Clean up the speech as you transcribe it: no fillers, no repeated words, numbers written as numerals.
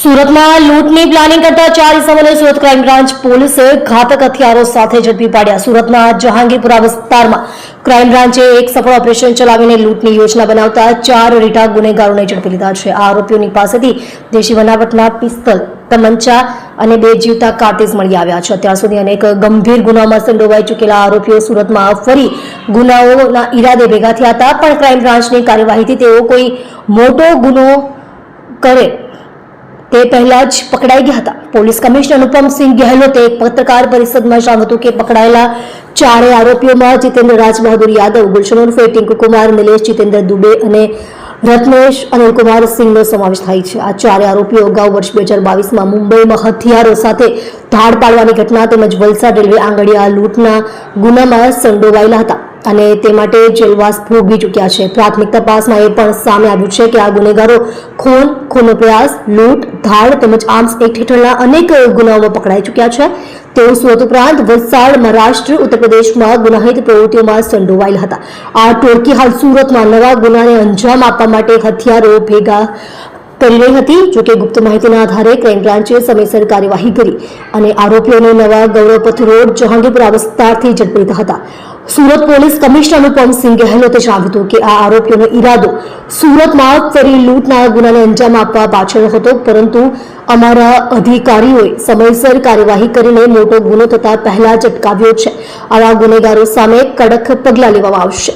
સુરતમાં લૂંટની પ્લાનિંગ કરતા 4 ઇસમોને Surat crime branch પોલીસે ઘાતક હથિયારો સાથે ઝડપી પાડ્યા। સુરતના જહાંગીરપુરા વિસ્તારમાં ક્રાઇમ બ્રાન્ચે એક સફળ ઓપરેશન ચલાવીને લૂંટની યોજના બનાવતા 4 રીઢા ગુનેગારોને ઝડપી લીધા છે। આ આરોપીઓની પાસેથી દેશી બનાવટના પિસ્તલ, તમંચા અને 2 જીવતા કાર્તુઝ મળી આવ્યા છે। અત્યાર સુધી અનેક ગંભીર ગુનાઓમાં સંડોવાઈ ચૂકેલા આરોપીઓ સુરતમાં ફરી ગુનાઓના ઈરાદે ભેગા થયા હતા, પણ ક્રાઇમ બ્રાન્ચની કાર્યવાહીથી તેઓ કોઈ મોટો ગુનો કરે તે પહેલા જ પકડાઈ ગયા હતા। પોલીસ કમિશનર અનુપમસિંહ ગહેલોતે એક પત્રકાર પરિષદમાં જણાવ્યું હતું કે પકડાયેલા 4 આરોપીઓમાં જીતેન્દ્ર રાજબહાદુર યાદવ, ગુલશન ઉર્ફે ટિંકુ કુમાર, નિલેશ જીતેન્દ્ર દુબે અને રત્નેશ અનિલકુમાર સિંહનો સમાવેશ થાય છે। આ 4 આરોપીઓ અગાઉ વર્ષ 2022માં મુંબઈમાં હથિયારો સાથે ધાડ પાડવાની ઘટના તેમજ વલસાડ રેલવે આંગડિયા લૂંટના ગુનામાં સંડોવાયેલા હતા અને તે માટે જેલવાસ ભોગવી ચૂક્યા છે। પ્રાથમિક તપાસમાં એ પણ સામે આવ્યું છે કે આ ગુનેગારો ખૂનનો પ્રયાસ, લૂંટ, ધાડ તેમજ આર્મ્સ એક્ટ હેઠળના અનેક ગુનાઓમાં પકડાઈ ચૂક્યા છે। તેઓ સુરત ઉપરાંત વલસાડ, મહારાષ્ટ્ર, ઉત્તર પ્રદેશમાં ગુનાહિત પ્રવૃત્તિઓમાં સંડોવાયેલા હતા। આ ટોળકી હાલ સુરતમાં નવા ગુનાને અંજામ આપવા માટે હથિયારો ભેગા કરી રહી હતી। જોકે ગુપ્ત માહિતીના આધારે ક્રાઇમ બ્રાન્ચે સમયસર કાર્યવાહી કરી અને આરોપીઓને નવા ગૌરવપથ રોડ જહાંગીરપુરા વિસ્તારથી ઝડપી લીધા હતા। સુરત પોલીસ કમિશનર અનુપમસિંહ ગહેલોતે જણાવ્યું હતું કે આ આરોપીઓનો ઈરાદો સુરતમાં ફરી લૂંટના ગુનાને અંજામ આપવા પાછળ હતો, પરંતુ અમારા અધિકારીઓએ સમયસર કાર્યવાહી કરીને મોટો ગુનો થતા પહેલા જ અટકાવ્યો છે। આવા ગુનેગારો સામે કડક પગલાં લેવામાં આવશે।